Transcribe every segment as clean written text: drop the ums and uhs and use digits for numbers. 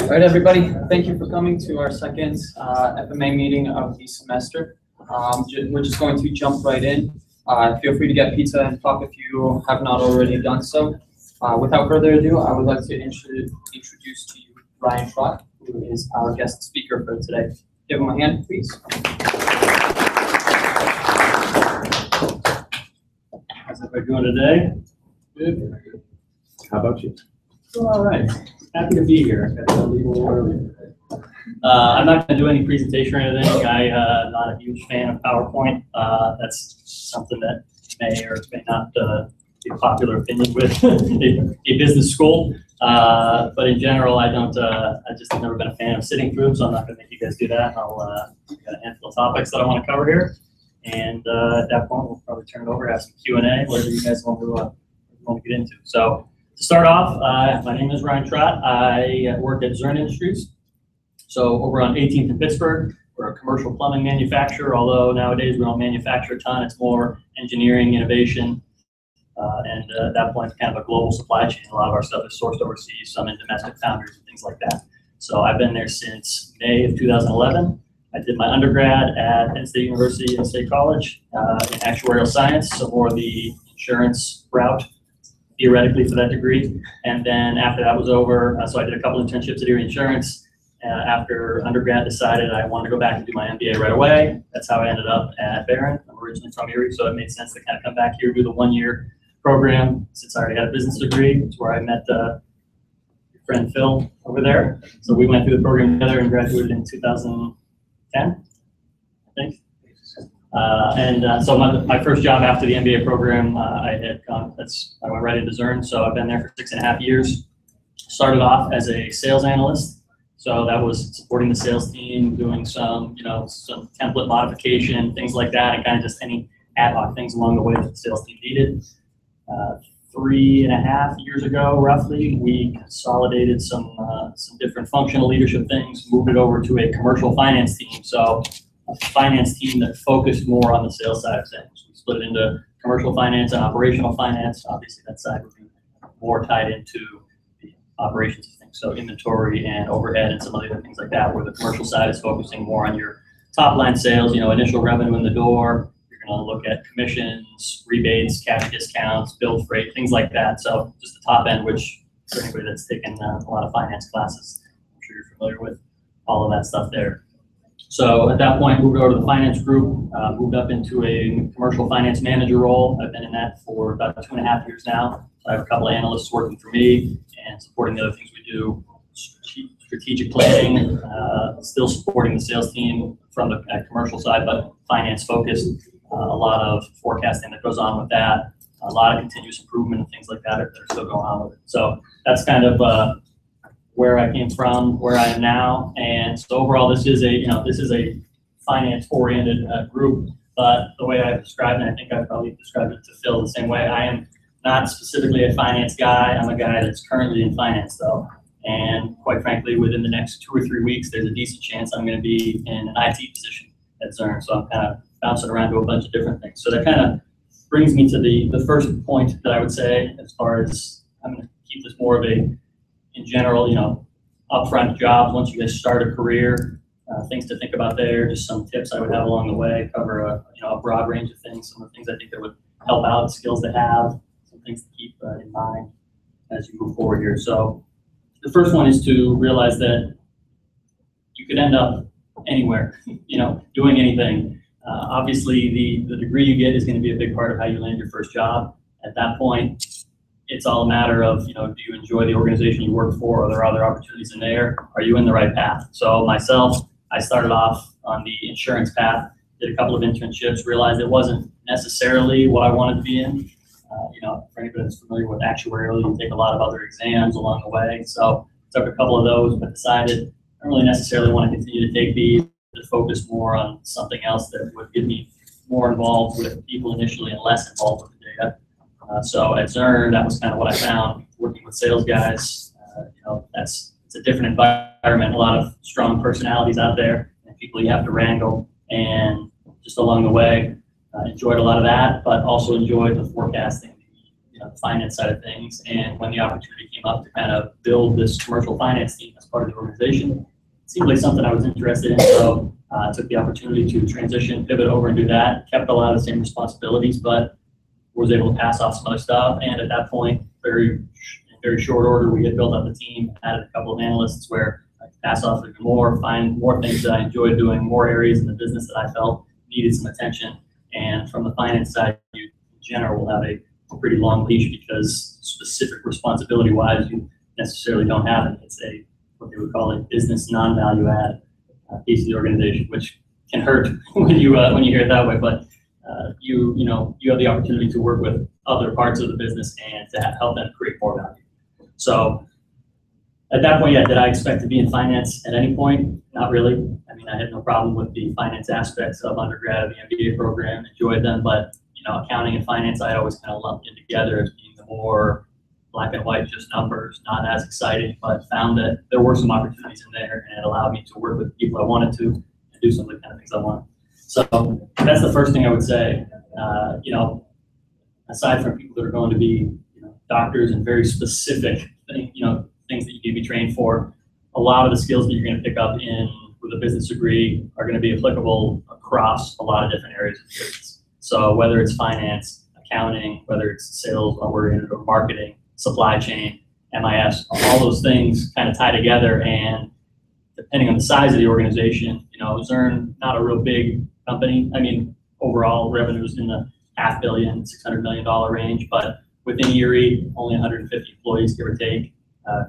All right, everybody, thank you for coming to our second FMA meeting of the semester. We're just going to jump right in. Feel free to get pizza and talk if you have not already done so. Without further ado, I would like to introduce to you Ryan Trott, who is our guest speaker for today. Give him a hand, please. How's everybody doing today? Good. How about you? All right. Happy to be here. I got to leave a little early. I'm not going to do any presentation or anything. I'm not a huge fan of PowerPoint. That's something that may or may not be a popular opinion with a business school. But in general, I just have never been a fan of sitting through them, so I'm not going to make you guys do that. I've got a handful of topics that I want to cover here. And at that point, we'll probably turn it over, have some Q&A, whatever you guys want to get into. So to start off, my name is Ryan Trott. I work at Zurn Industries. So over on 18th in Pittsburgh, we're a commercial plumbing manufacturer, although nowadays we don't manufacture a ton. It's more engineering, innovation, and at that point, it's kind of a global supply chain. A lot of our stuff is sourced overseas, some in domestic foundries and things like that. So I've been there since May of 2011. I did my undergrad at Penn State University and State College in actuarial science, so more the insurance route, theoretically, for that degree. And then after that was over, so I did a couple internships at Erie Insurance. After undergrad, decided I wanted to go back and do my MBA right away. That's how I ended up at Barron. I'm originally from Erie, so it made sense to kind of come back here, do the one-year program, since I already had a business degree. It's where I met your friend Phil over there. So we went through the program together and graduated in 2010, I think. So my first job after the MBA program, I went right into Zurn. So I've been there for 6.5 years. Started off as a sales analyst. So that was supporting the sales team, doing some template modification, things like that, and kind of just any ad hoc things along the way that the sales team needed. 3.5 years ago, roughly, we consolidated some different functional leadership things, moved it over to a commercial finance team. So a finance team that focused more on the sales side of things. We split it into commercial finance and operational finance. Obviously, that side would be more tied into the operations of things. So inventory and overhead and some other things like that, where the commercial side is focusing more on your top line sales, initial revenue in the door. You're going to look at commissions, rebates, cash discounts, bill freight, things like that. So just the top end, which for anybody that's taken a lot of finance classes, I'm sure you're familiar with all of that stuff there. So at that point, moved over to the finance group, moved up into a commercial finance manager role. I've been in that for about 2.5 years now. So I have a couple of analysts working for me and supporting the other things we do, strategic planning, still supporting the sales team from the commercial side, but finance focused. A lot of forecasting that goes on with that, a lot of continuous improvement and things like that are still going on with it. So that's kind of where I came from, where I am now, and so overall, this is a finance-oriented group. But the way I described it, I think I probably described it to Phil the same way. I am not specifically a finance guy. I'm a guy that's currently in finance, though, and quite frankly, within the next 2 or 3 weeks, there's a decent chance I'm going to be in an IT position at Zurn. So I'm kind of bouncing around to a bunch of different things. So that kind of brings me to the first point that I would say, as far as I'm going to keep this more of a, in general, upfront jobs once you guys start a career, things to think about there, just some tips I would have along the way, cover a broad range of things, some of the things I think that would help out, skills to have, some things to keep in mind as you move forward here. So the first one is to realize that you could end up anywhere, doing anything. Obviously, the degree you get is going to be a big part of how you land your first job. At that point, it's all a matter of, do you enjoy the organization you work for? Are there other opportunities in there? Are you in the right path? So myself, I started off on the insurance path, did a couple of internships, realized it wasn't necessarily what I wanted to be in. For anybody that's familiar with actuarial, you take a lot of other exams along the way. So took a couple of those, but decided I don't really necessarily want to continue to take these, to focus more on something else that would get me more involved with people initially and less involved with the data. So at Zurn, that was kind of what I found, working with sales guys. It's a different environment, a lot of strong personalities out there, and people you have to wrangle. And just along the way, enjoyed a lot of that, but also enjoyed the forecasting, the finance side of things. And when the opportunity came up to kind of build this commercial finance team as part of the organization, it seemed like something I was interested in. So I took the opportunity to transition, pivot over and do that. Kept a lot of the same responsibilities, but was able to pass off some other stuff. And at that point, in very short order, we had built up the team, added a couple of analysts where I could pass off even more, find more things that I enjoyed doing, more areas in the business that I felt needed some attention. And from the finance side, you in general will have a pretty long leash because specific responsibility-wise, you necessarily don't have it. It's what they would call a business non-value add piece of the organization, which can hurt when you hear it that way. But you have the opportunity to work with other parts of the business and to help them create more value. So at that point, yeah, did I expect to be in finance at any point? Not really. I mean, I had no problem with the finance aspects of undergrad of the MBA program, enjoyed them, but accounting and finance, I always kind of lumped in together as being the more black and white, just numbers, not as exciting, but found that there were some opportunities in there and it allowed me to work with people I wanted to and do some of the kind of things I wanted. So that's the first thing I would say. Aside from people that are going to be doctors and very specific things that you need to be trained for, a lot of the skills that you're going to pick up with a business degree are going to be applicable across a lot of different areas of business. So whether it's finance, accounting, whether it's sales oriented or marketing, supply chain, MIS, all those things kind of tie together. And depending on the size of the organization, Zurn, not a real big company. I mean, overall revenues in the $500 million, $600 million range, but within Erie, only 150 employees, give or take.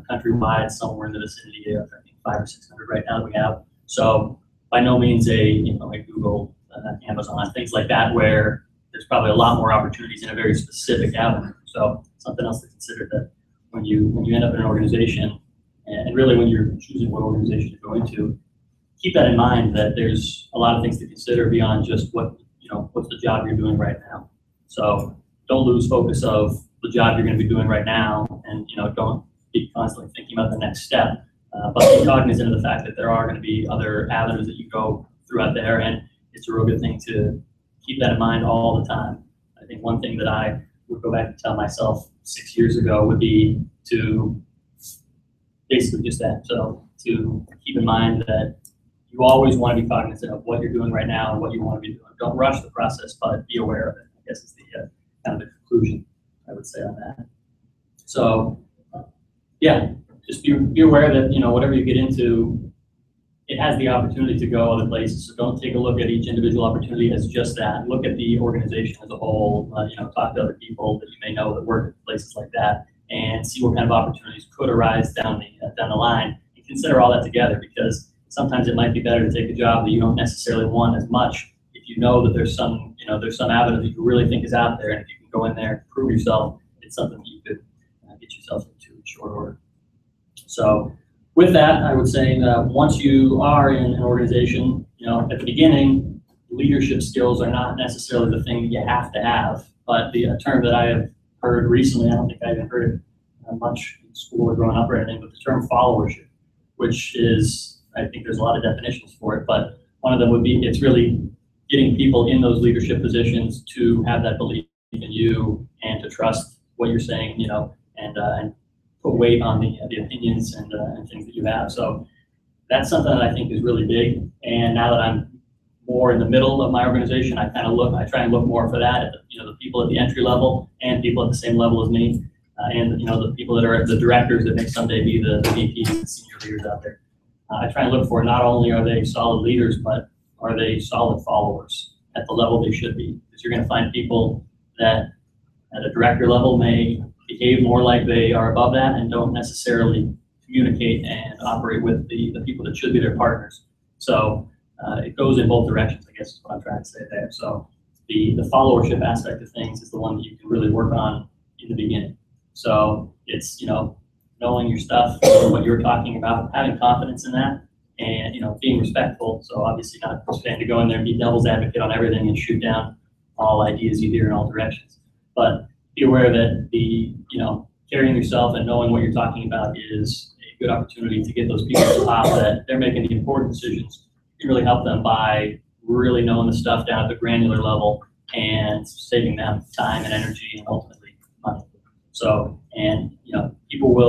Countrywide, somewhere in the vicinity of I think 500 or 600 right now that we have. So by no means like Google, Amazon, things like that, where there's probably a lot more opportunities in a very specific avenue. So something else to consider, that when you end up in an organization, and really when you're choosing what organization to go into, keep that in mind that there's a lot of things to consider beyond just what's the job you're doing right now. So don't lose focus of the job you're going to be doing right now, and don't be constantly thinking about the next step. But be cognizant of the fact that there are going to be other avenues that you go throughout there, and it's a real good thing to keep that in mind all the time. I think one thing that I would go back and tell myself 6 years ago would be to basically just that. So to keep in mind that you always want to be cognizant of what you're doing right now and what you want to be doing. Don't rush the process, but be aware of it, I guess is the kind of the conclusion I would say on that. So yeah, just be aware that, whatever you get into, it has the opportunity to go other places. So don't take a look at each individual opportunity as just that. Look at the organization as a whole. Talk to other people that you may know that work at places like that, and see what kind of opportunities could arise down the line. And consider all that together, because sometimes it might be better to take a job that you don't necessarily want as much if you know that there's some avenue that you really think is out there, and if you can go in there and prove yourself, it's something that you could get yourself into in short order. So with that, I would say that once you are in an organization, at the beginning, leadership skills are not necessarily the thing that you have to have, but a term that I have heard recently, I don't think I even heard it much in school or growing up or anything, but the term followership, which is, I think there's a lot of definitions for it, but one of them would be, it's really getting people in those leadership positions to have that belief in you and to trust what you're saying, and put weight on the opinions and things that you have. So that's something that I think is really big. And now that I'm more in the middle of my organization, I try and look more for that at the people at the entry level and people at the same level as me, and the people that are the directors that may someday be the VPs and senior leaders out there. I try and look for, not only are they solid leaders, but are they solid followers at the level they should be? Because you're going to find people that at a director level may behave more like they are above that and don't necessarily communicate and operate with the people that should be their partners. So it goes in both directions, I guess is what I'm trying to say there. So the followership aspect of things is the one that you can really work on in the beginning. So it's, knowing your stuff, what you're talking about, having confidence in that, and, being respectful. So obviously not trying to go in there and be devil's advocate on everything and shoot down all ideas you hear in all directions. But be aware that carrying yourself and knowing what you're talking about is a good opportunity to get those people to the top that they're making the important decisions. You can really help them by really knowing the stuff down at the granular level and saving them time and energy and ultimately money. So, and people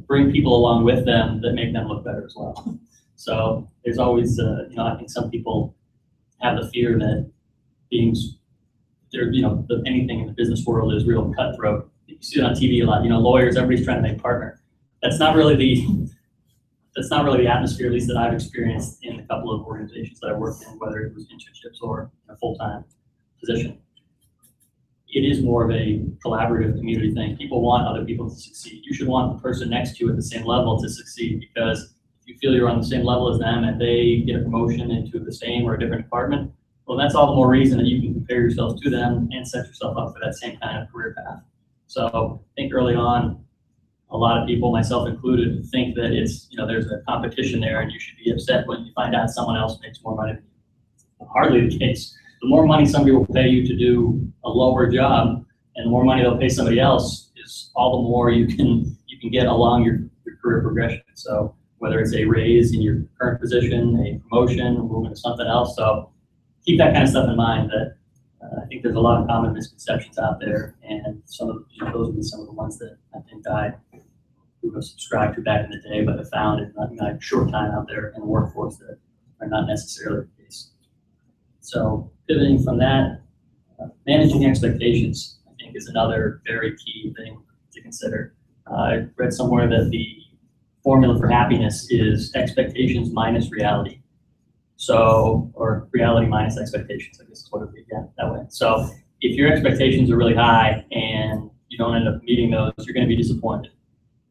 bring people along with them that make them look better as well. So there's always, I think some people have the fear that anything in the business world is real cutthroat. You see it on TV a lot. Lawyers, everybody's trying to make partner. That's not really the atmosphere, at least that I've experienced in a couple of organizations that I worked in, whether it was internships or a full-time position. It is more of a collaborative community thing. People want other people to succeed. You should want the person next to you at the same level to succeed, because if you feel you're on the same level as them and they get a promotion into the same or a different department, well, that's all the more reason that you can compare yourself to them and set yourself up for that same kind of career path. So I think early on, a lot of people, myself included, think that it's, there's a competition there and you should be upset when you find out someone else makes more money than you. Hardly the case. The more money somebody will pay you to do a lower job, and the more money they'll pay somebody else, is all the more you can get along your career progression. So whether it's a raise in your current position, a promotion, moving to something else. So keep that kind of stuff in mind. That I think there's a lot of common misconceptions out there, and some of those would be some of the ones that I think I subscribed to back in the day, but I found in my short time out there in the workforce that are not necessarily the case. So pivoting from that, managing expectations, I think, is another very key thing to consider. I read somewhere that the formula for happiness is expectations minus reality. So, or reality minus expectations, I guess is what it would be, yeah, that way. So if your expectations are really high and you don't end up meeting those, you're going to be disappointed.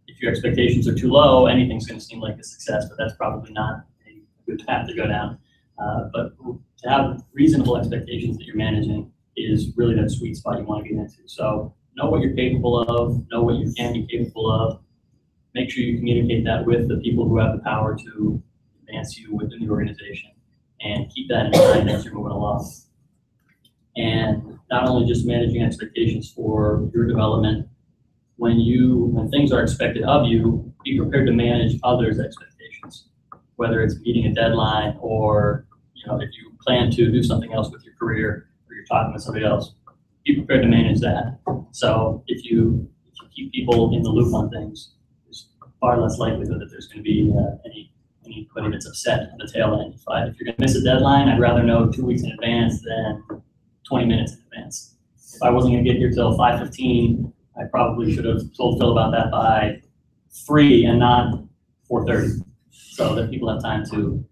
If your expectations are too low, anything's going to seem like a success, but that's probably not a good path to go down. But to have reasonable expectations that you're managing is really that sweet spot you want to get into. So know what you're capable of, know what you can be capable of. Make sure you communicate that with the people who have the power to advance you within the organization, and keep that in mind as you're moving along. And not only just managing expectations for your development, when things are expected of you, be prepared to manage others' expectations, whether it's meeting a deadline or if you plan to do something else with your career or you're talking to somebody else, be prepared to manage that. So if you keep people in the loop on things, there's far less likelihood that there's going to be anybody that's upset on the tail end. If you're going to miss a deadline, I'd rather know 2 weeks in advance than 20 minutes in advance. If I wasn't going to get here till 5:15, I probably should have told Phil about that by 3 and not 4:30, so that people have time to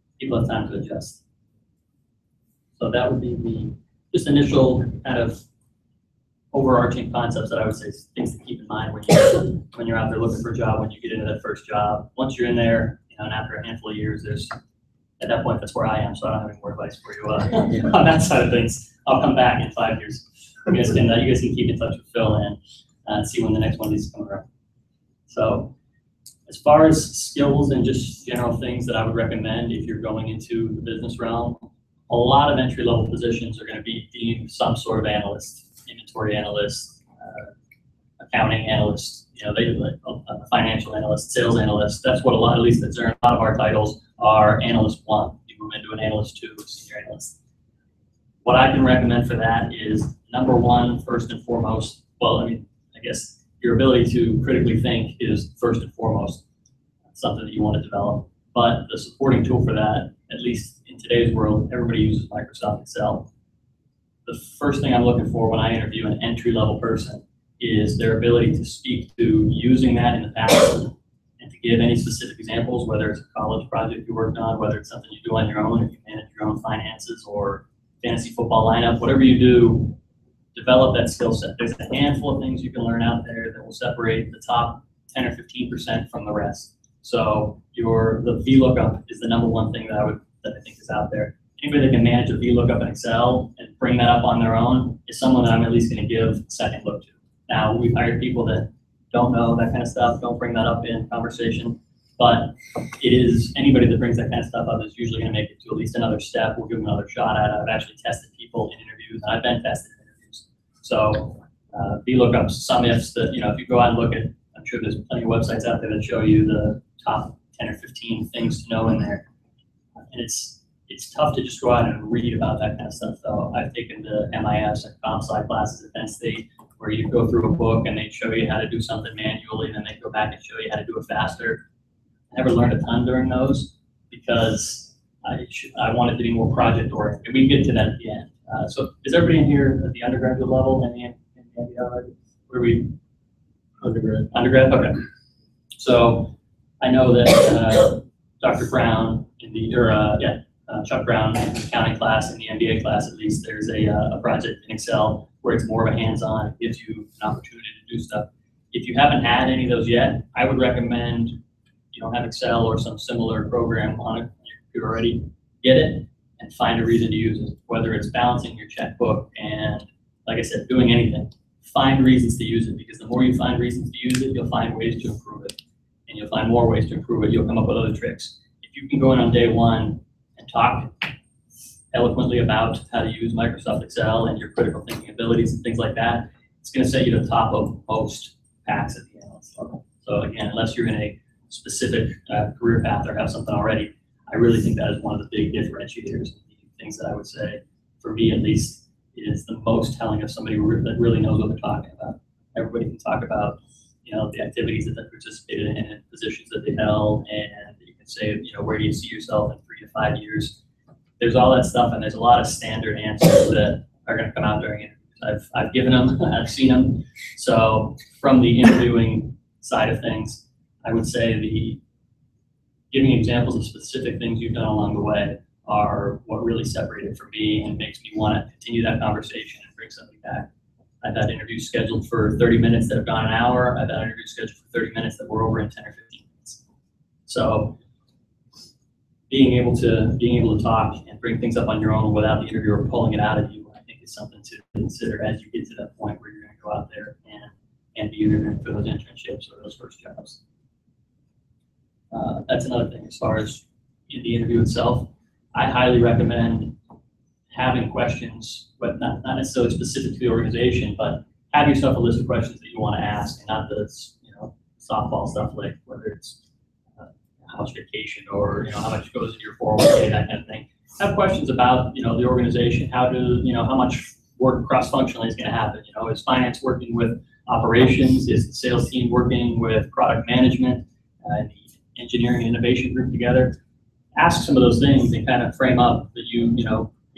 adjust. So that would be the just initial kind of overarching concepts that I would say, things to keep in mind when you're out there looking for a job, when you get into that first job. Once you're in there, and after a handful of years, at that point, that's where I am, so I don't have any more advice for you on that side of things. I'll come back in 5 years. You guys can keep in touch with Phil and see when the next one of these come around. So as far as skills and just general things that I would recommend if you're going into the business realm, a lot of entry-level positions are going to be deemed some sort of analyst, inventory analyst, accounting analyst, they do like a financial analyst, sales analyst. That's what a lot of our titles are. Analyst 1, you move into an analyst 2, senior analyst. What I can recommend for that is, number one, first and foremost, I guess your ability to critically think is first and foremost something that you want to develop. But the supporting tool for that, at least in today's world, everybody uses Microsoft Excel. The first thing I'm looking for when I interview an entry-level person is their ability to speak to using that in the past and to give any specific examples, whether it's a college project you worked on, whether it's something you do on your own, if you manage your own finances or fantasy football lineup, whatever you do, develop that skill set. There's a handful of things you can learn out there that will separate the top 10 or 15% from the rest. So the VLOOKUP is the number one thing that I think is out there. Anybody that can manage a VLOOKUP in Excel and bring that up on their own is someone that I'm at least going to give a second look to. Now, we've hired people that don't know that kind of stuff, don't bring that up in conversation, but it is anybody that brings that kind of stuff up is usually going to make it to at least another step. We'll give them another shot at it. I've actually tested people in interviews, and I've been tested in interviews. So VLOOKUPs, some ifs that, if you go out and look at, I'm sure there's plenty of websites out there that show you the top 10 or 15 things to know in there. And it's tough to just go out and read about that kind of stuff, though. I've taken the MIS and comp sci classes at Penn State. where you go through a book and they show you how to do something manually, and then they go back and show you how to do it faster. I never learned a ton during those because I wanted to be more project oriented. We get to that at the end. So is everybody in here at the undergraduate level in the MBA already? Where are we? Undergrad. Undergrad? Okay. So I know that Dr. Brown Chuck Brown in the accounting class, in the MBA class at least, there's a project in Excel where it's more of a hands-on. It gives you an opportunity to do stuff. If you haven't had any of those yet, I would recommend, you don't have Excel or some similar program on your computer already, get it and find a reason to use it, whether it's balancing your checkbook and, like I said, doing anything. Find reasons to use it, because the more you find reasons to use it, you'll find ways to improve it. And you'll find more ways to improve it. You'll come up with other tricks. If you can go in on day one and talk eloquently about how to use Microsoft Excel and your critical thinking abilities and things like that, it's going to set you to the top of most packs at the analyst level. So again, unless you're in a specific career path or have something already, I really think that is one of the big differentiators. The things that I would say, for me at least, is the most telling of somebody that really knows what they're talking about. Everybody can talk about, the activities that they participated in and positions that they held, and you can say, where do you see yourself in 3 to 5 years? There's all that stuff, and there's a lot of standard answers that are going to come out during interviews. I've given them, I've seen them. So from the interviewing side of things, I would say the giving examples of specific things you've done along the way are what really separate it for me and makes me want to continue that conversation and bring something back. I've had interviews scheduled for 30 minutes that have gone an hour. I've had interviews scheduled for 30 minutes that were over in 10 or 15 minutes. So being able to talk and bring things up on your own without the interviewer pulling it out of you, I think is something to consider as you get to that point where you're going to go out there and be interviewing for those internships or those first jobs. That's another thing as far as in the interview itself. I highly recommend having questions, but not necessarily specific to the organization, but have yourself a list of questions that you want to ask, and not the softball stuff like whether it's how much vacation or how much goes into your 401k, that kind of thing. Have questions about the organization, how much work cross-functionally is going to happen. Is finance working with operations? Is the sales team working with product management and the engineering and innovation group together? Ask some of those things and kind of frame up that you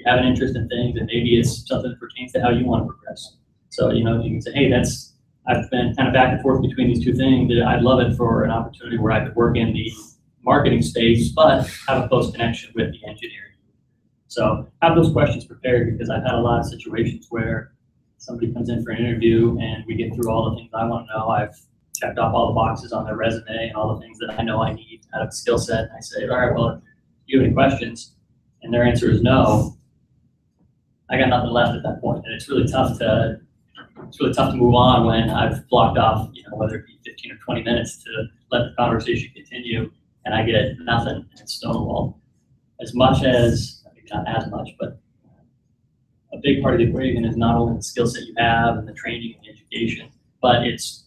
have an interest in things, and maybe it's something that pertains to how you want to progress. So you can say, hey, I've been kind of back and forth between these two things. I'd love it for an opportunity where I could work in the marketing space, but have a close connection with the engineering. So have those questions prepared, because I've had a lot of situations where somebody comes in for an interview and we get through all the things I want to know. I've checked off all the boxes on their resume and all the things that I know I need out of the skill set. And I say, all right, well, do you have any questions? And their answer is no. I got nothing left at that point. And it's really tough to move on when I've blocked off, whether it be 15 or 20 minutes to let the conversation continue, and I get nothing, and it's stonewalled. As much as, maybe not as much, but a big part of the equation is not only the skill set you have and the training and the education, but it's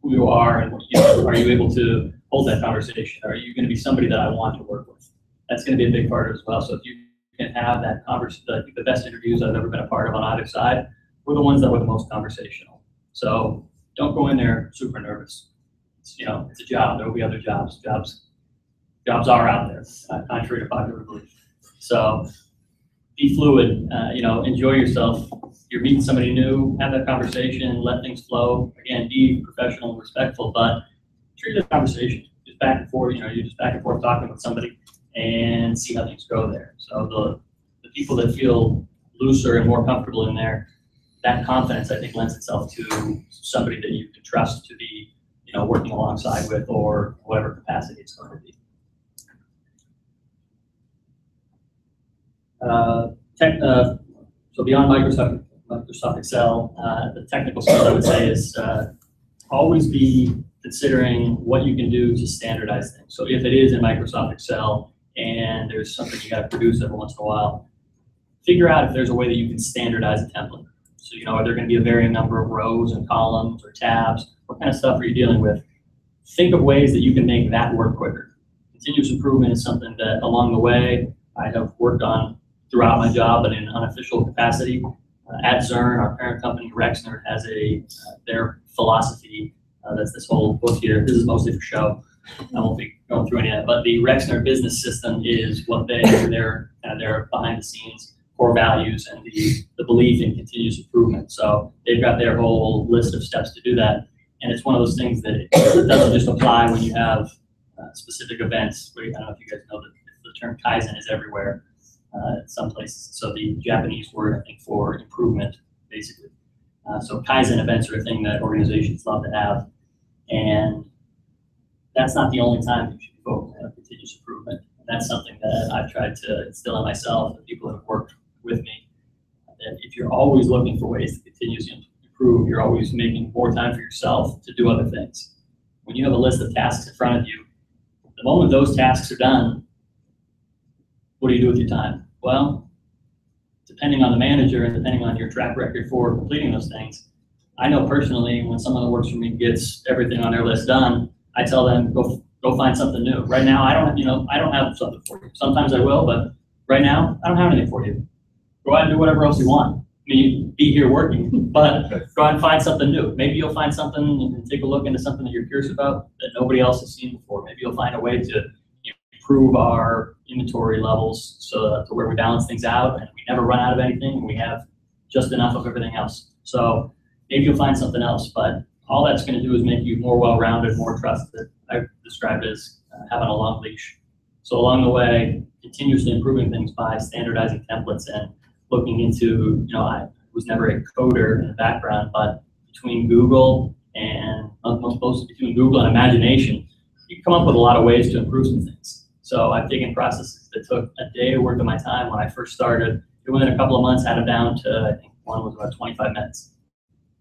who you are and are you able to hold that conversation? Are you going to be somebody that I want to work with? That's going to be a big part of it as well. So if you can have that conversation, I think the best interviews I've ever been a part of on either side were the ones that were the most conversational. So don't go in there super nervous. It's a job. There will be other jobs. Jobs are out there, contrary to popular belief. So be fluid. Enjoy yourself. You're meeting somebody new. Have that conversation. Let things flow. Again, be professional and respectful, but treat it as a conversation. Just back and forth. You're just back and forth talking with somebody, and see how things go there. So the people that feel looser and more comfortable in there, that confidence, I think, lends itself to somebody that you can trust to be, working alongside with, or whatever capacity it's going to be. So beyond Microsoft Excel, the technical skills I would say is always be considering what you can do to standardize things. So if it is in Microsoft Excel and there's something you got to produce every once in a while, figure out if there's a way that you can standardize a template. So, are there going to be a varying number of rows and columns or tabs? What kind of stuff are you dealing with? Think of ways that you can make that work quicker. Continuous improvement is something that along the way I have worked on throughout my job, but in an unofficial capacity. At Zurn, our parent company, Rexnord, has their philosophy. That's this whole book here. This is mostly for show. I won't be going through any of that, but the Rexnord business system is what their behind the scenes core values and the belief in continuous improvement. So they've got their whole list of steps to do that. And it's one of those things that it doesn't just apply when you have specific events. I don't know if you guys know that the term Kaizen is everywhere in some places. So the Japanese word, I think, for improvement, basically. So Kaizen events are a thing that organizations love to have. And that's not the only time you should be focused on continuous improvement. And that's something that I've tried to instill in myself and people that have worked with me. That if you're always looking for ways to continuously improve, you're always making more time for yourself to do other things. When you have a list of tasks in front of you, the moment those tasks are done, what do you do with your time? Well, depending on the manager and depending on your track record for completing those things, I know personally when someone who works for me gets everything on their list done, I tell them go find something new. Right now, I don't have something for you. Sometimes I will, but right now I don't have anything for you. Go out and do whatever else you want. I mean, you be here working, but go out and find something new. Maybe you'll find something and take a look into something that you're curious about that nobody else has seen before. Maybe you'll find a way to improve our inventory levels so to where we balance things out and we never run out of anything and we have just enough of everything else. So maybe you'll find something else, but all that's going to do is make you more well-rounded, more trusted. I describe it as having a long leash. So along the way, continuously improving things by standardizing templates and looking into, I was never a coder in the background, but between Google and between Google and imagination, you can come up with a lot of ways to improve some things. So I've taken processes that took a day worth of my time when I first started. Within a couple of months, had them down to, I think one was about 25 minutes.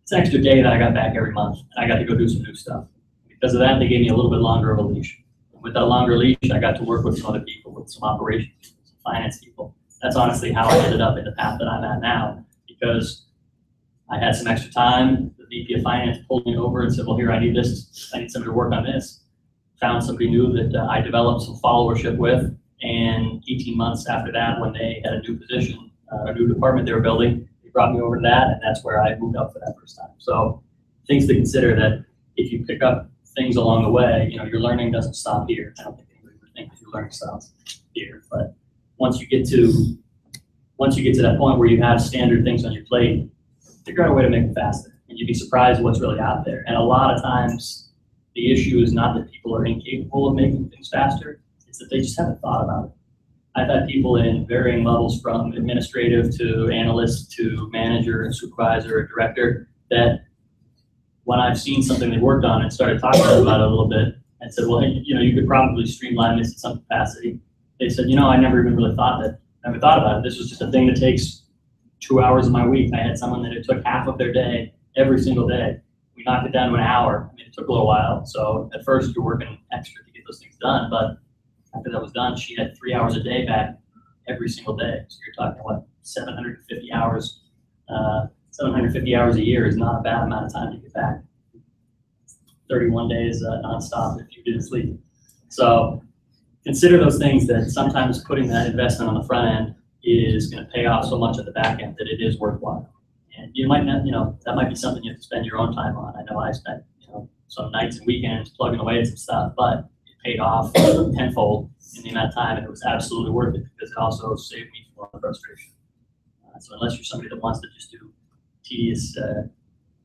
It's an extra day that I got back every month, and I got to go do some new stuff. Because of that, they gave me a little bit longer of a leash. And with that longer leash, I got to work with some other people, with some operations people, some finance people. That's honestly how I ended up in the path that I'm at now, because I had some extra time. The VP of Finance pulled me over and said, well, here, I need this. I need somebody to work on this. Found somebody new that I developed some followership with. And 18 months after that, when they had a new position, a new department they were building, they brought me over to that, and that's where I moved up for that first time. So things to consider that if you pick up things along the way, your learning doesn't stop here. I don't think anybody would think that your learning stops here, but once you get to that point where you have standard things on your plate, figure out a way to make it faster, and you'd be surprised what's really out there. And a lot of times, the issue is not that people are incapable of making things faster; it's that they just haven't thought about it. I've had people in varying levels, from administrative to analyst to manager and supervisor or director, that when I've seen something they worked on and started talking about it a little bit and said, well, hey, you could probably streamline this in some capacity. They said, I never even really thought about it. This was just a thing that takes 2 hours of my week. I had someone that it took half of their day every single day. We knocked it down to an hour. I mean, it took a little while. So at first you're working extra to get those things done, but after that was done, she had 3 hours a day back every single day. So you're talking, 750 hours. 750 hours a year is not a bad amount of time to get back. 31 days nonstop if you didn't sleep. So consider those things, that sometimes putting that investment on the front end is going to pay off so much at the back end that it is worthwhile. And you might not, that might be something you have to spend your own time on. I know I spent, some nights and weekends plugging away at some stuff, but it paid off tenfold in the amount of time, and it was absolutely worth it because it also saved me from a lot of frustration. So unless you're somebody that wants to just do tedious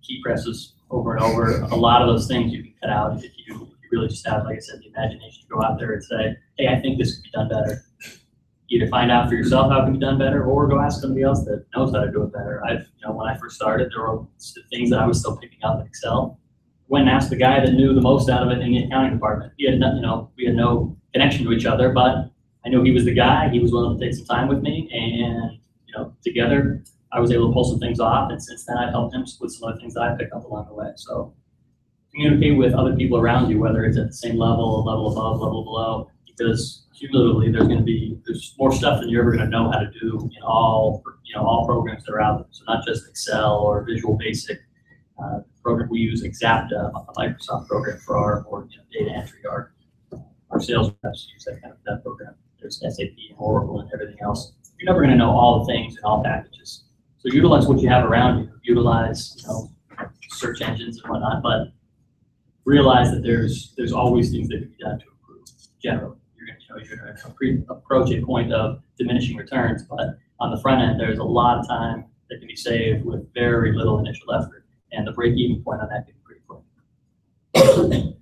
key presses over and over, a lot of those things you can cut out if you really just have, like I said, the imagination to go out there and say, hey, I think this could be done better. Either find out for yourself how it can be done better, or go ask somebody else that knows how to do it better. When I first started, there were things that I was still picking up in Excel. Went and asked the guy that knew the most out of it in the accounting department. We had no connection to each other, but I knew he was the guy. He was willing to take some time with me, and together I was able to pull some things off. And since then, I've helped him with some other things that I picked up along the way. So communicate with other people around you, whether it's at the same level, a level above, level below, because cumulatively there's more stuff than you're ever going to know how to do in all programs that are out there. So not just Excel or Visual Basic. Program we use, Exacta, a Microsoft program for our data entry. Our sales reps use that program. There's SAP and Oracle and everything else. You're never going to know all the things in all packages. So utilize what you have around you. Utilize, search engines and whatnot, but realize that there's always things that can be done to improve. Generally, you're going to approach a point of diminishing returns, but on the front end, there's a lot of time that can be saved with very little initial effort, and the break-even point on that can be pretty quick.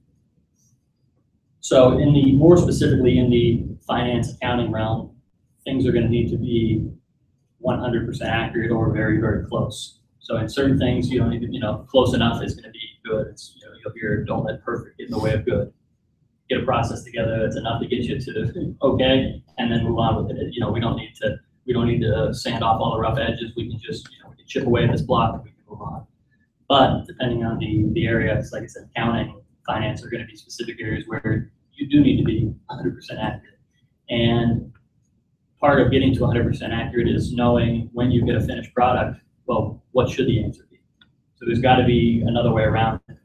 So, more specifically in the finance accounting realm, things are going to need to be 100% accurate or very, very close. So in certain things, you don't need to, close enough is going to be good. It's, you'll hear, don't let perfect get in the way of good. Get a process together that's enough to get you to okay, and then move on with it. We don't need to sand off all the rough edges. We can just, we can chip away at this block and we can move on. But depending on the area, it's like I said, accounting, finance are going to be specific areas where you do need to be 100% accurate. And part of getting to 100% accurate is knowing when you get a finished product, well, what should the answer be? So there's got to be another way around it.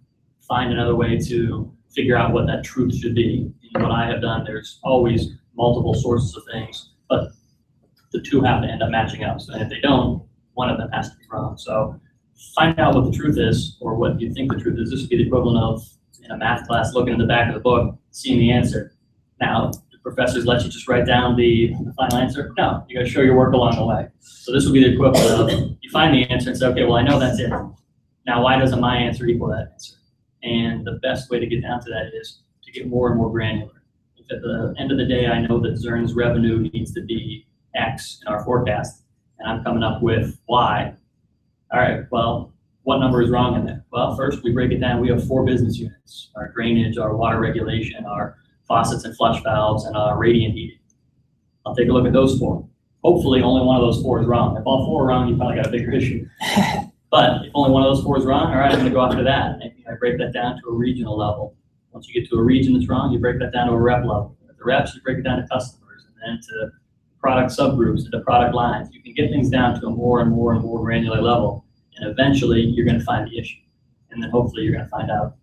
Find another way to figure out what that truth should be. And what I have done, there's always multiple sources of things, but the two have to end up matching up. So if they don't, one of them has to be wrong. So find out what the truth is, or what you think the truth is. This would be the equivalent of, in a math class, looking in the back of the book, seeing the answer. Now, the professors let you just write down the final answer? No, you got to show your work along the way. So this would be the equivalent of, you find the answer and say, okay, well, I know that's it. Now, why doesn't my answer equal that answer? And the best way to get down to that is to get more and more granular. If at the end of the day, I know that Zern's revenue needs to be X in our forecast, and I'm coming up with Y. All right, well, what number is wrong in there? Well, first we break it down. We have 4 business units: our drainage, our water regulation, our faucets and flush valves, and our radiant heating. I'll take a look at those 4. Hopefully only one of those 4 is wrong. If all 4 are wrong, you probably got a bigger issue. But if only one of those 4 is wrong, all right, I'm gonna go after that. And I break that down to a regional level. Once you get to a region that's wrong, you break that down to a rep level. At the reps, you break it down to customers, and then to product subgroups, and to product lines. You can get things down to a more and more and more granular level, and eventually you're gonna find the issue. And then hopefully you're gonna find out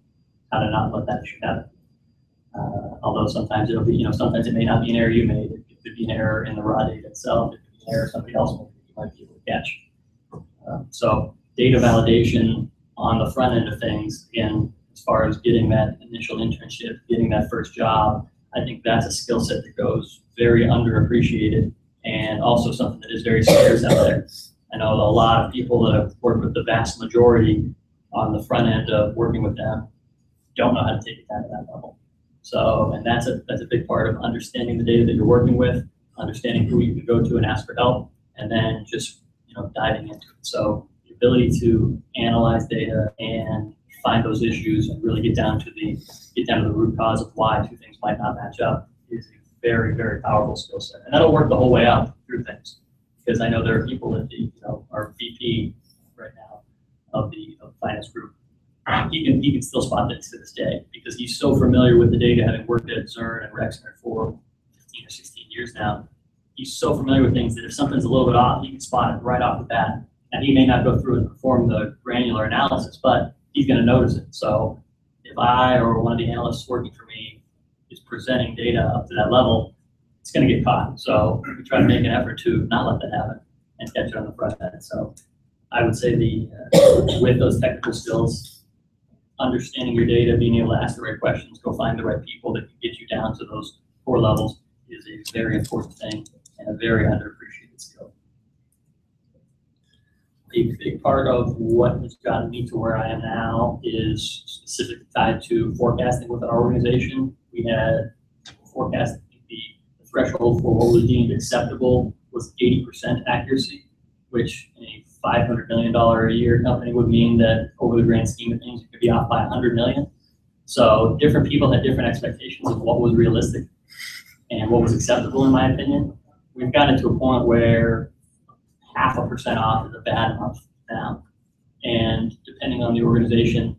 how to not let that issue happen. Although sometimes it'll be, sometimes it may not be an error you made. It could be an error in the raw data itself. It could be an error somebody else made that you might be able to catch. So data validation on the front end of things, again, as far as getting that initial internship, getting that first job, I think that's a skill set that goes very underappreciated, and also something that is very scarce out there. I know a lot of people that have worked with the vast majority on the front end of working with them don't know how to take it down to that level. So, and that's a big part of understanding the data that you're working with, understanding who you can go to and ask for help, and then just diving into it. So the ability to analyze data and find those issues and really get down to the root cause of why 2 things might not match up is a very, very powerful skill set. And that'll work the whole way up through things. Because I know there are people that are VP right now of the finance group. He can still spot this to this day because he's so familiar with the data, having worked at Zern and Rexner for 15 or 16 years now. He's so familiar with things that if something's a little bit off, he can spot it right off the bat. And he may not go through and perform the granular analysis, but he's going to notice it. So if I or one of the analysts working for me is presenting data up to that level, it's going to get caught. So we try to make an effort to not let that happen and catch it on the front end. So I would say with those technical skills, understanding your data, being able to ask the right questions, go find the right people that can get you down to those 4 levels is a very important thing and a very underappreciated skill. A big part of what has gotten me to where I am now is specifically tied to forecasting within our organization. We had forecasting, the threshold for what was deemed acceptable was 80% accuracy, which in a $500 million a year company would mean that over the grand scheme of things, it could be off by 100 million. So different people had different expectations of what was realistic and what was acceptable, in my opinion. We've gotten to a point where 0.5% off is a bad month now. And depending on the organization,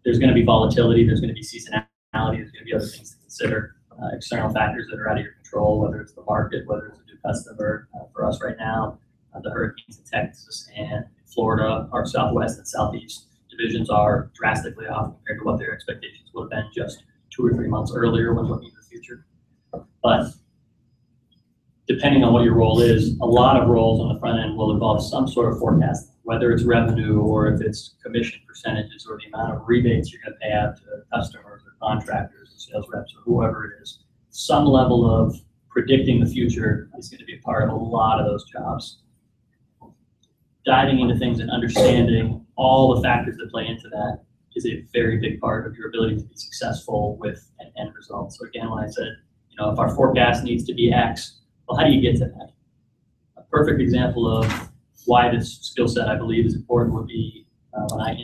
there's going to be volatility, there's going to be seasonality, there's going to be other things to consider, external factors that are out of your control, whether it's the market, whether it's a new customer. For us right now, the hurricanes in Texas and Florida, our Southwest and Southeast divisions are drastically off compared to what their expectations would have been just 2 or 3 months earlier when looking at the future. But depending on what your role is, a lot of roles on the front end will involve some sort of forecasting, whether it's revenue or if it's commission percentages or the amount of rebates you're going to pay out to customers or contractors or sales reps or whoever it is. Some level of predicting the future is going to be a part of a lot of those jobs. Diving into things and understanding all the factors that play into that is a very big part of your ability to be successful with an end result. So again, when I said, if our forecast needs to be X, well, how do you get to that? A perfect example of why this skill set I believe is important would be when I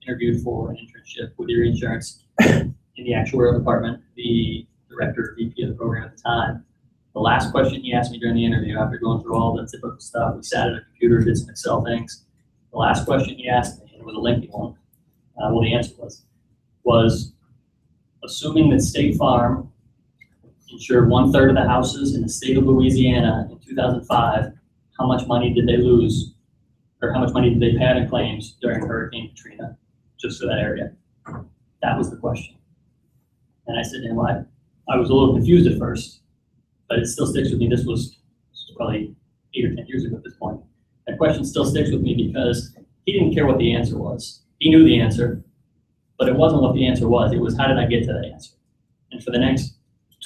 interviewed for an internship with Erie Insurance in the actuarial department. The director or VP of the program at the time, the last question he asked me during the interview, after going through all the typical stuff, we sat at a computer, did some Excel things. The last question he asked me, and it was a lengthy one, well, the answer was assuming that State Farm insured 1/3 of the houses in the state of Louisiana in 2005, how much money did they lose, or how much money did they pay out in claims during Hurricane Katrina, just for that area? That was the question. And I said to him, I was a little confused at first, but it still sticks with me. This was probably 8 or 10 years ago at this point. That question still sticks with me because he didn't care what the answer was. He knew the answer, but it wasn't what the answer was. It was, how did I get to that answer? And for the next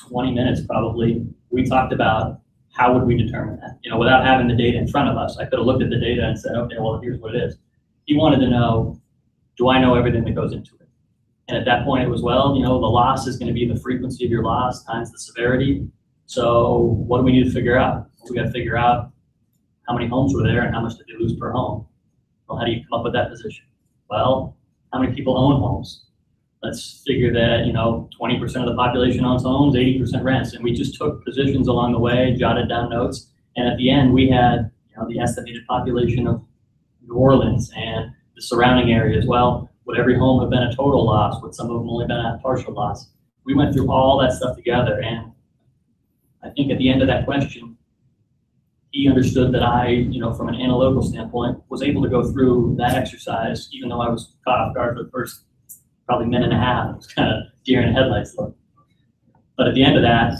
20 minutes, probably, we talked about how would we determine that? Without having the data in front of us, I could have looked at the data and said, okay, well, here's what it is. He wanted to know, do I know everything that goes into it? And at that point, it was, well, the loss is going to be the frequency of your loss times the severity. So what do we need to figure out? We got to figure out how many homes were there and how much did they lose per home. Well, how do you come up with that position? Well, how many people own homes? Let's figure that, 20% of the population owns homes, 80% rents. And we just took positions along the way, jotted down notes. And at the end, we had, the estimated population of New Orleans and the surrounding areas. Well, would every home have been a total loss? Would some of them only been a partial loss? We went through all that stuff together. And I think at the end of that question, he understood that I, from an analytical standpoint, was able to go through that exercise, even though I was caught off guard for the first probably minute and a half. It was kind of deer in headlights look. But at the end of that,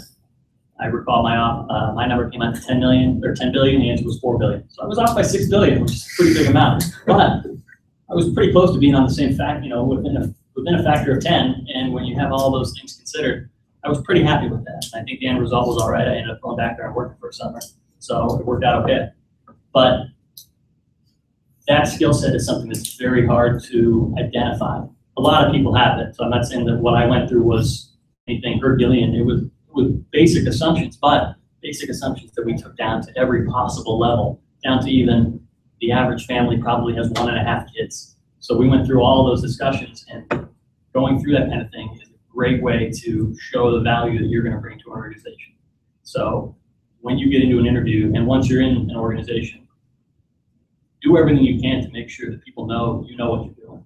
I recall my number came out to 10 million or 10 billion. The answer was 4 billion. So I was off by 6 billion, which is a pretty big amount. But I was pretty close to being on the same fact, within a factor of 10. And when you have all those things considered, I was pretty happy with that. I think the end result was all right. I ended up going back there and working for a summer. So it worked out okay. But that skill set is something that's very hard to identify. A lot of people have it. So I'm not saying that what I went through was anything Herculean. It was basic assumptions, but basic assumptions that we took down to every possible level, down to even the average family probably has 1.5 kids. So we went through all those discussions, and going through that kind of thing is a great way to show the value that you're going to bring to an organization. So when you get into an interview, and once you're in an organization, do everything you can to make sure that people know you know what you're doing.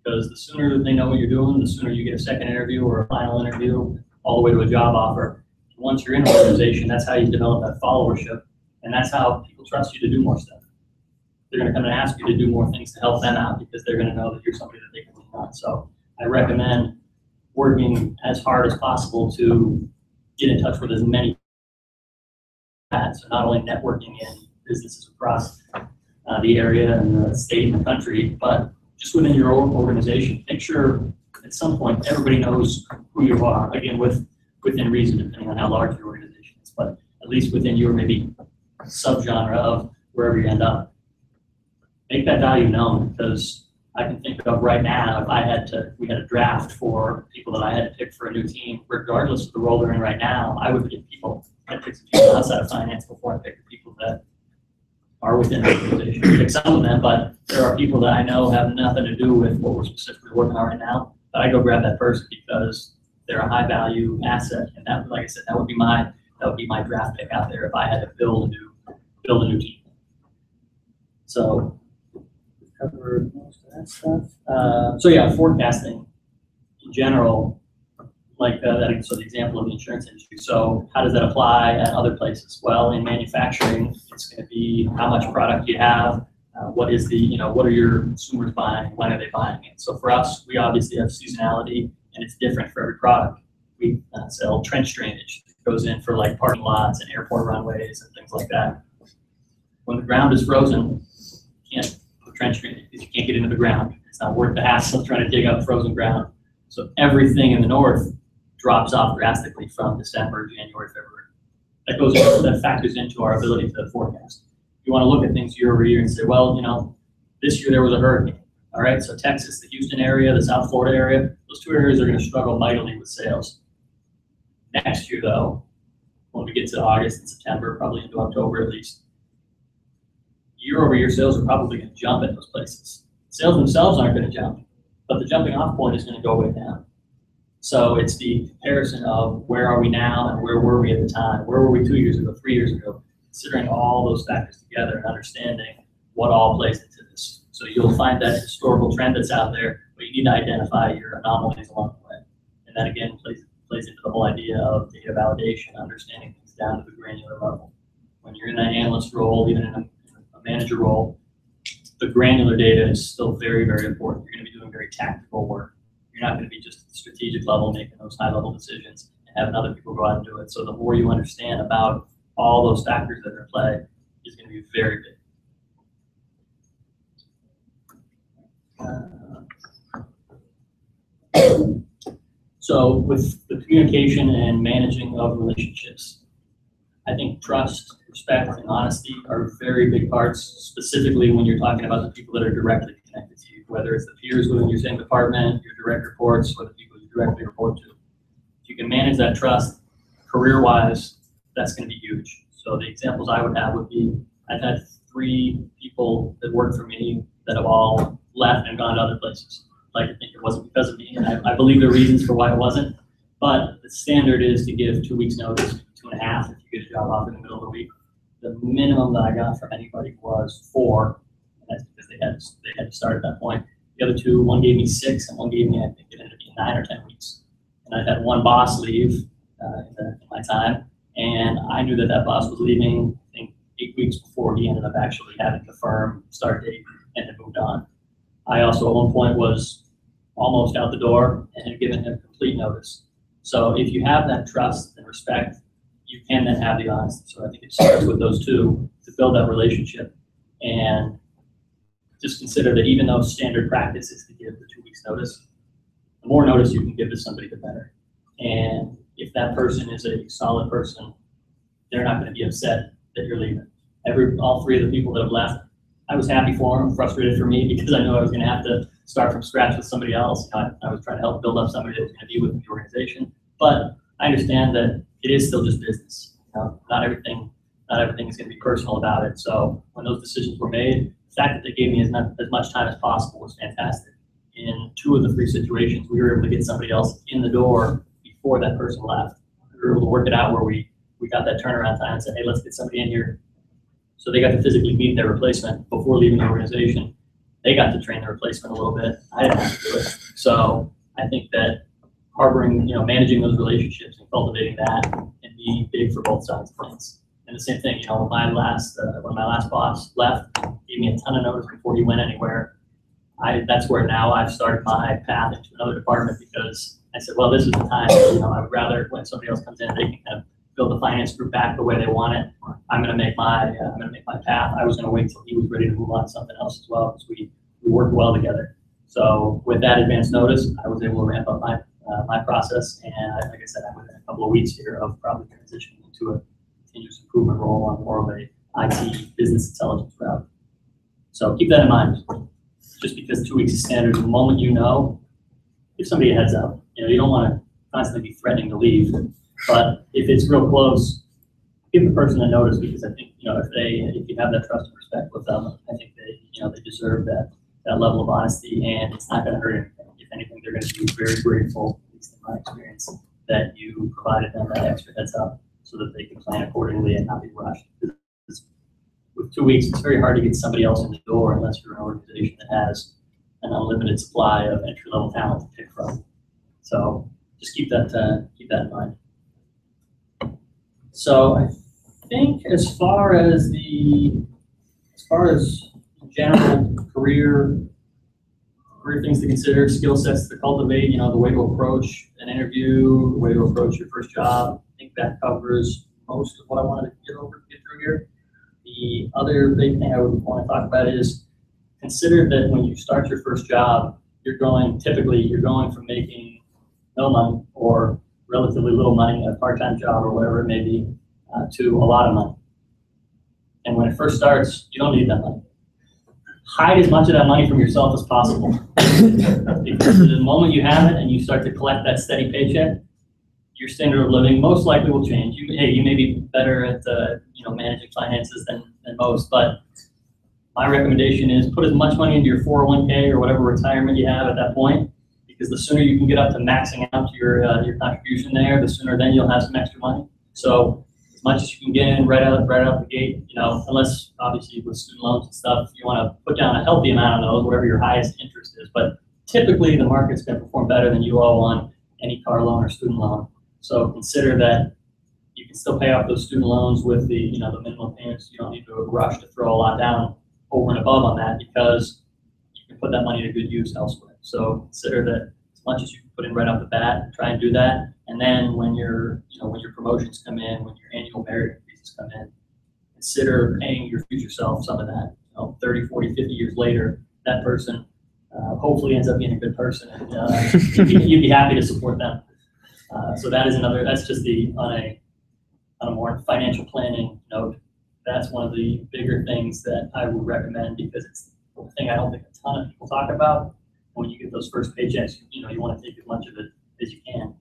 Because the sooner they know what you're doing, the sooner you get a second interview or a final interview, all the way to a job offer. And once you're in an organization, that's how you develop that followership, and that's how people trust you to do more stuff. They're going to come and ask you to do more things to help them out because they're going to know that you're somebody that they can lean on. So I recommend working as hard as possible to get in touch with as many. So not only networking in businesses across the area and the state and the country, but just within your own organization. Make sure at some point everybody knows who you are, again, within reason, depending on how large your organization is, but at least within your maybe subgenre of wherever you end up. Make that value known, because I can think of right now, if we had a draft for people that I had to pick for a new team, regardless of the role they're in right now, I would pick people. I'd pick some people outside of finance before I pick the people that are within the organization. I pick some of them, but there are people that I know have nothing to do with what we're specifically working on right now. But I go grab that person because they're a high value asset, and that, like I said, that would be my draft pick out there if I had to build a new team. So we've covered most of that stuff. So yeah, forecasting in general. So the example of the insurance industry. So how does that apply at other places? Well, in manufacturing, it's going to be how much product you have, what are your consumers buying, when are they buying it? So for us, we obviously have seasonality, and it's different for every product. We sell trench drainage. goes in for like parking lots and airport runways and things like that. When the ground is frozen, you can't put trench drainage because you can't get into the ground. It's not worth the hassle of trying to dig up frozen ground. So everything in the north drops off drastically from December, January, February. That factors into our ability to forecast. You want to look at things year over year and say, well, this year there was a hurricane. All right, so Texas, the Houston area, the South Florida area, those two areas are going to struggle mightily with sales. Next year, though, when we get to August and September, probably into October at least, year over year sales are probably going to jump at those places. Sales themselves aren't going to jump, but the jumping off point is going to go way down. So it's the comparison of where are we now and where were we at the time? Where were we 2 years ago, 3 years ago? Considering all those factors together and understanding what all plays into this. So you'll find that historical trend that's out there, but you need to identify your anomalies along the way. And that again plays into the whole idea of data validation, understanding things down to the granular level. When you're in that analyst role, even in a manager role, the granular data is still very, very important. You're going to be doing very tactical work. You're not going to be just at the strategic level making those high-level decisions and having other people go out and do it. So the more you understand about all those factors that are in play is going to be very big. So with the communication and managing of relationships, I think trust, respect, and honesty are very big parts, specifically when you're talking about the people that are directly connected to you, whether it's the peers within your same department, your direct reports, or the people you directly report to. If you can manage that trust career-wise, that's going to be huge. So the examples I would have would be, I've had 3 people that work for me that have all left and gone to other places. I'd like to think it wasn't because of me, and I believe there are reasons for why it wasn't. But the standard is to give 2 weeks notice, 2.5 if you get a job off in the middle of the week. The minimum that I got from anybody was 4, and that's because they had to start at that point. The other 2, one gave me 6, and one gave me, I think it ended up being 9 or 10 weeks. And I had one boss leave in my time, and I knew that boss was leaving, I think, 8 weeks before he ended up actually having the firm start date and had moved on. I also at one point was almost out the door and had given him complete notice. So if you have that trust and respect, you can then have the honesty. So I think it starts with those two to build that relationship. And just consider that even though standard practice is to give the 2 weeks notice, the more notice you can give to somebody, the better. And if that person is a solid person, they're not going to be upset that you're leaving. All 3 of the people that have left, I was happy for them, frustrated for me because I knew I was going to have to start from scratch with somebody else. I was trying to help build up somebody that was going to be with the organization. But I understand that it is still just business. Not everything is going to be personal about it. So when those decisions were made, the fact that they gave me as much time as possible was fantastic. In 2 of the 3 situations, we were able to get somebody else in the door before that person left. We were able to work it out where we got that turnaround time and said, hey, let's get somebody in here. So they got to physically meet their replacement before leaving the organization. They got to train the replacement a little bit. I didn't have to do it. So I think that harboring, managing those relationships and cultivating that can be big for both sides of things. And the same thing, when my last boss left, gave me a ton of notice before he went anywhere. That's where now I've started my path into another department because I said, well, this is the time. I would rather when somebody else comes in, they can kind of build the finance group back the way they want it. I'm going to make my path. I was going to wait till he was ready to move on to something else as well because we worked well together. So with that advance notice, I was able to ramp up my process, and like I said, I'm within a couple of weeks here of probably transitioning into a continuous improvement role on more of a IT business intelligence route. So keep that in mind. Just because 2 weeks is standard, the moment give somebody a heads up. You don't want to constantly be threatening to leave. But if it's real close, give the person a notice because I think if you have that trust and respect with them, I think they deserve that level of honesty, and it's not going to hurt anything. If anything, they're going to be very grateful, at least in my experience, that you provided them that extra heads up so that they can plan accordingly and not be rushed. With 2 weeks, it's very hard to get somebody else in the door unless you're an organization that has an unlimited supply of entry-level talent to pick from. So just keep that in mind. So I think as far as general career things to consider, skill sets to cultivate, the way to approach an interview, the way to approach your first job, I think that covers most of what I wanted to get through here. The other big thing I would want to talk about is consider that when you start your first job, typically you're going from making no money or relatively little money, a part-time job or whatever it may be, to a lot of money. And when it first starts, you don't need that money. Hide as much of that money from yourself as possible. Because the moment you have it and you start to collect that steady paycheck, your standard of living most likely will change. You may be better at managing finances than most, but my recommendation is put as much money into your 401k or whatever retirement you have at that point, because the sooner you can get up to maxing out your contribution there, the sooner then you'll have some extra money. So as much as you can get in right out the gate, unless obviously with student loans and stuff, you want to put down a healthy amount on those, whatever your highest interest is. But typically the market's going to perform better than you owe on any car loan or student loan. So consider that you can still pay off those student loans with the minimum payments. You don't need to rush to throw a lot down over and above on that, because you can put that money to good use elsewhere. So consider that as much as you can put in right off the bat, try and do that. And then when your promotions come in, when your annual merit increases come in, consider paying your future self some of that. 30, 40, 50 years later, that person hopefully ends up being a good person, and you'd be happy to support them. So that's just on a more financial planning note. That's one of the bigger things that I would recommend, because it's the thing I don't think a ton of people talk about. When you get those first paychecks, you want to take as much of it as you can.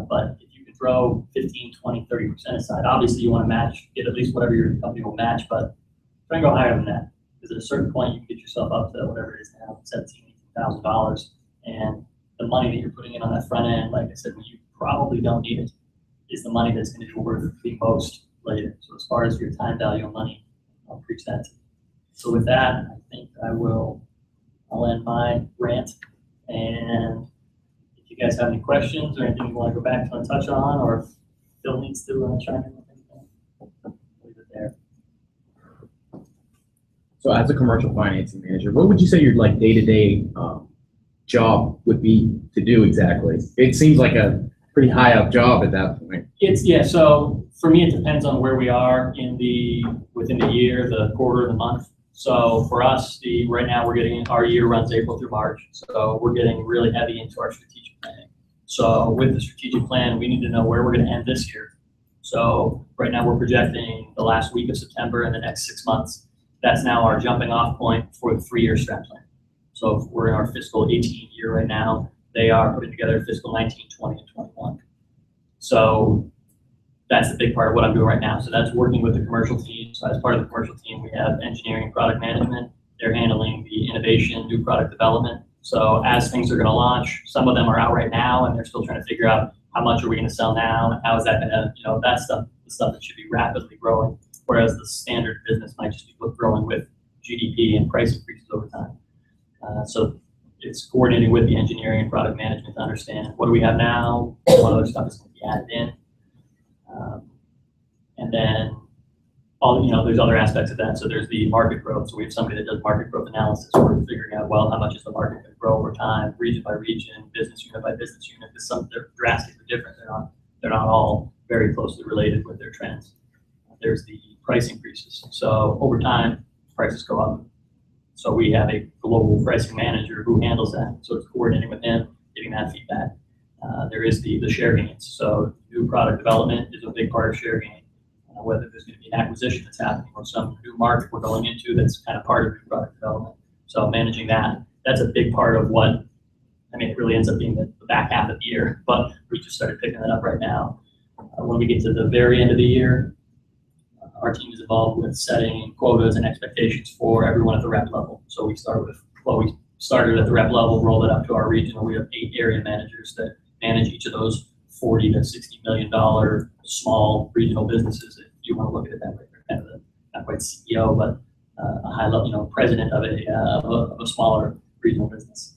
But if you can throw 15, 20, 30% aside, obviously you want to get at least whatever your company will match, but try and go higher than that. Because at a certain point, you can get yourself up to whatever it is now, $17,000, $18,000. And the money that you're putting in on that front end, like I said, when you probably don't need it, is the money that's going to be worth the most later. So as far as your time value of money, I'll preach that to you. So with that, I think I'll end my rant. And if you guys have any questions or anything you want to go back to and touch on, or if Phil needs to chime in with anything, leave it there. So as a commercial financing manager, what would you say your day-to-day job would be to do exactly? It seems like a pretty high up job at that point. So for me, it depends on where we are within the year, the quarter, the month. So for us, right now our year runs April through March. So we're getting really heavy into our strategic planning. So with the strategic plan, we need to know where we're going to end this year. So right now we're projecting the last week of September and the next 6 months. That's now our jumping off point for the 3-year strat plan. So if we're in our fiscal 18 year right now, they are putting together fiscal 19, 20, and 21. So that's the big part of what I'm doing right now. So that's working with the commercial team. So as part of the commercial team, we have engineering and product management. They're handling the innovation, new product development. So as things are going to launch, some of them are out right now, and they're still trying to figure out how much are we going to sell now, and how is that going to, that stuff, the stuff that should be rapidly growing, whereas the standard business might just be growing with GDP and price increases over time. So it's coordinating with the engineering and product management to understand what do we have now, what other stuff is going to be added in. And then there's other aspects of that. So there's the market growth. So we have somebody that does market growth analysis. We're figuring out, well, how much is the market going to grow over time, region by region, business unit by business unit, because they're drastically different. They're not all very closely related with their trends. There's the price increases. So over time, prices go up. So we have a global pricing manager who handles that. So it's coordinating with him, getting that feedback. There is the share gains. So new product development is a big part of share gain. Whether there's going to be an acquisition that's happening or some new market we're going into that's kind of part of new product development. So managing that's a big part of it really ends up being the back half of the year, but we just started picking that up right now. When we get to the very end of the year, our team is involved with setting quotas and expectations for everyone at the rep level. So we started at the rep level, rolled it up to our region, where we have 8 area managers that manage each of those $40 to $60 million small regional businesses. If you want to look at it that way, they're kind of not quite CEO, but a high level, president of a smaller regional business.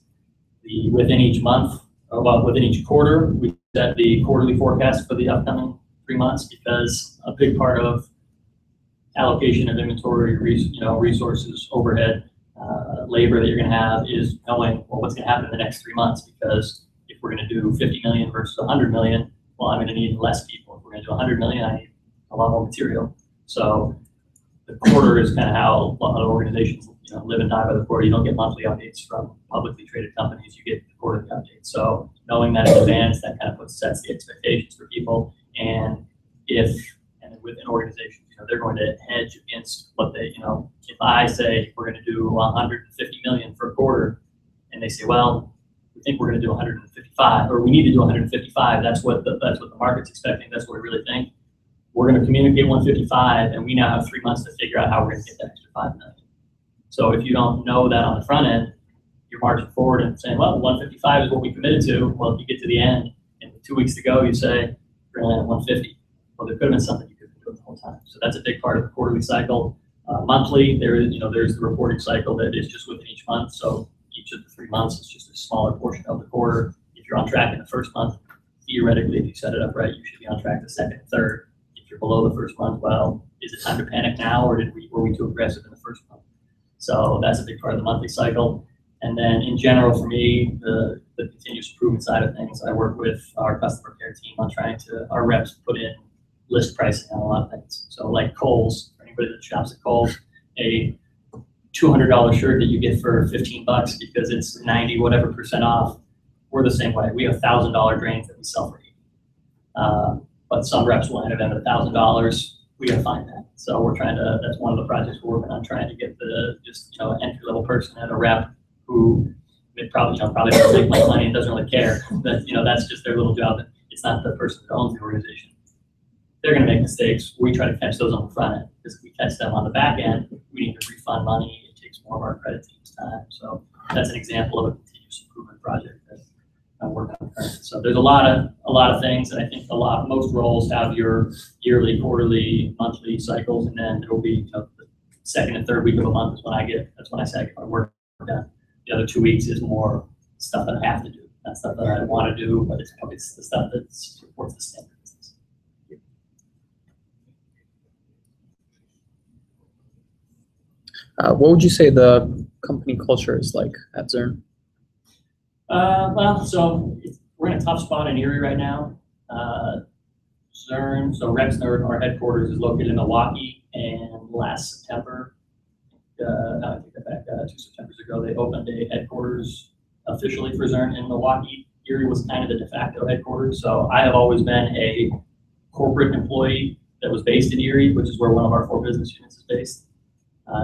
Within each month, within each quarter, we set the quarterly forecast for the upcoming 3 months, because a big part of allocation of inventory, resources, overhead, labor that you're going to have is knowing, well, what's going to happen in the next 3 months, because if we're going to do 50 million versus 100 million, well, I'm going to need less people. If we're going to do 100 million, I need a lot more material. So the quarter is kind of how a lot of organizations, live and die by the quarter. You don't get monthly updates from publicly traded companies. You get the quarterly updates. So knowing that in advance, that kind of sets the expectations for people. And within organizations, they're going to hedge against what they, if I say we're going to do 150 million for a quarter, and they say, well, we think we're going to do 155, or we need to do 155. That's what the market's expecting. That's what we really think. We're going to communicate 155, and we now have 3 months to figure out how we're going to get that extra 5 million. So if you don't know that on the front end, you're marching forward and saying, well, 155 is what we committed to. Well, if you get to the end and with 2 weeks to go, you say, we're going to land at 150. Well, there could have been something you could have been doing the whole time. So that's a big part of the quarterly cycle. Monthly, there's the reporting cycle that is just within each month. So each of the 3 months is just a smaller portion of the quarter. If you're on track in the first month, theoretically, if you set it up right, you should be on track the second and third. If you're below the first month, well, is it time to panic now, or were we too aggressive in the first month? So that's a big part of the monthly cycle. And then in general, for me, the continuous improvement side of things, I work with our customer care team on our reps put in list pricing on a lot of things. So like Kohl's, for anybody that shops at Kohl's, a $200 shirt that you get for 15 bucks because it's 90 whatever % off, we're the same way. We have $1,000 drains that we sell for $80. But some reps will enter them at $1,000. We gotta find that. So that's one of the projects we're working on, trying to get an entry level person at a rep who probably doesn't make much money and doesn't really care. But that's just their little job. It's not the person that owns the organization. They're gonna make mistakes. We try to catch those on the front end, because if we catch them on the back end, we need to refund money. It takes more of our credit team's time. So that's an example of a continuous improvement project that I'm working on currently. So there's a lot of things, and I think most roles have your yearly, quarterly, monthly cycles, and then there will be the second and third week of a month is when that's when I say I get my work done. The other 2 weeks is more stuff that I have to do, not stuff that I want to do, but it's probably the stuff that supports the standard business. What would you say the company culture is like at Zurn? So we're in a tough spot in Erie right now. Zurn, so Rexnord, our headquarters, is located in Milwaukee, and last September, I take that back, 2 Septembers ago, they opened a headquarters officially for Zurn in Milwaukee. Erie was kind of the de facto headquarters, so I have always been a corporate employee that was based in Erie, which is where one of our 4 business units is based.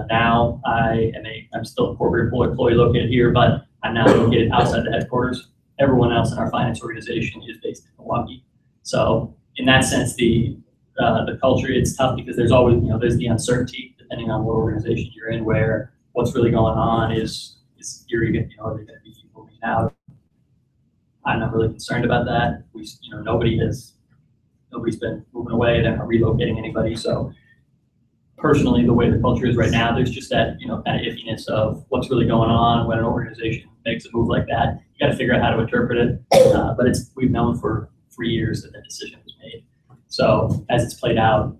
Now I'm still a corporate employee located here, but I'm now located outside the headquarters. Everyone else in our finance organization is based in Milwaukee. So in that sense, the culture, it's tough because there's always, there's the uncertainty depending on what organization you're in, where what's really going on is you're going to, are there going to be people moving out? I'm not really concerned about that. Nobody's been moving away. They're not relocating anybody. So personally, the way the culture is right now, there's just that, kind of iffiness of what's really going on when an organization makes a move like that. You got to figure out how to interpret it. But we've known for 3 years that decision was made. So as it's played out,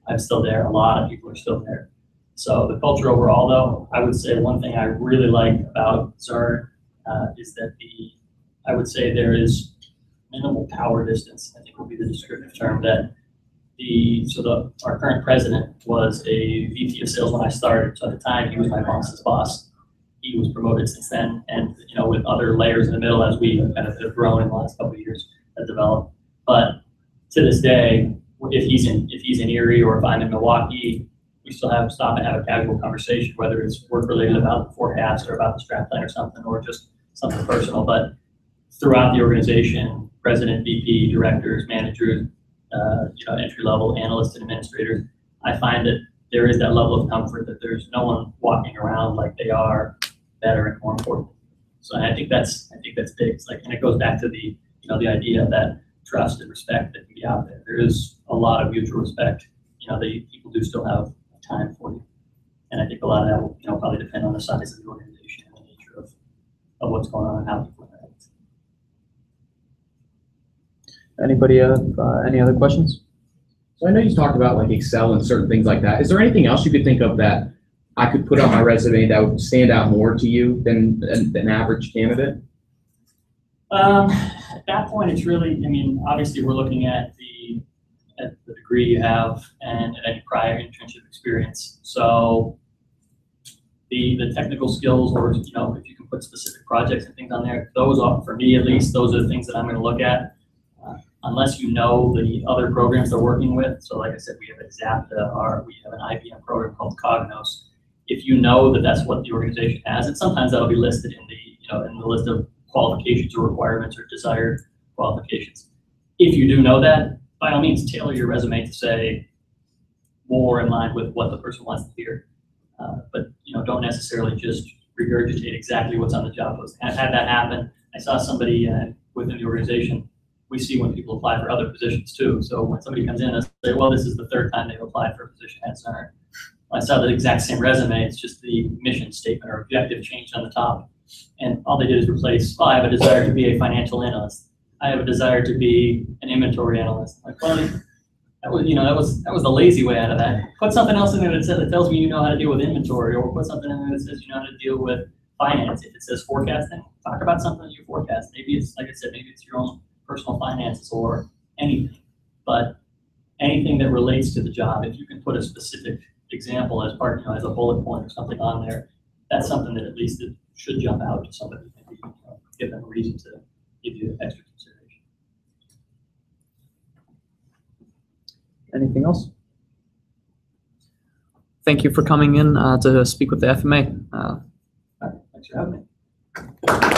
I'm still there. A lot of people are still there. So the culture overall, though, I would say one thing I really like about Zurn is that I would say there is minimal power distance, I think would be the descriptive term, that our current president was a VP of sales when I started. So at the time, he was my boss's boss. He was promoted since then, and with other layers in the middle as we kind of have grown in the last couple of years, have developed. But to this day, if he's in Erie or if I'm in Milwaukee, we still stop and have a casual conversation, whether it's work related about the forecast or about the strat plan or something, or just something personal. But throughout the organization, president, VP, directors, managers, entry-level analysts and administrators, I find that there is that level of comfort that there's no one walking around like they are better and more important. So I think that's big. It's and it goes back to the idea that trust and respect that can be out there. There is a lot of mutual respect. People do still have time for you, and I think a lot of that will probably depend on the size of the organization and the nature of what's going on and how people interact. Anybody have any other questions? So I know you talked about like Excel and certain things like that. Is there anything else you could think of that I could put on my resume that would stand out more to you than an average candidate? At that point, it's really, obviously we're looking at at the degree you have and any prior internship experience. So the technical skills, or if you can put specific projects and things on there, those are, for me at least, those are the things that I'm going to look at. Unless you know the other programs they're working with. So like I said, we have Xapta, we have an IBM program called Cognos. If you know that that's what the organization has, and sometimes that'll be listed in the list of qualifications or requirements or desired qualifications. If you do know that, by all means, tailor your resume to say more in line with what the person wants to hear. But don't necessarily just regurgitate exactly what's on the job post. I've had that happen. I saw somebody within the organization. We see when people apply for other positions too. So when somebody comes in and say, well, this is the third time they've applied for a position at CERN. I saw the exact same resume. It's just the mission statement or objective changed on the top. And all they did is replace, I have a desire to be a financial analyst. I have a desire to be an inventory analyst. Like, well, that was the lazy way out of that. Put something else in there that tells me you know how to deal with inventory, or put something in there that says you know how to deal with finance. If it says forecasting, talk about something that you forecast. Maybe it's, like I said, maybe it's your own personal finances or anything. But anything that relates to the job, if you can put a specific example as part, as a bullet point or something on there, that's something that at least it should jump out to somebody, maybe give them a reason to give you extra consideration. Anything else? Thank you for coming in to speak with the FMA. All right, thanks for having me.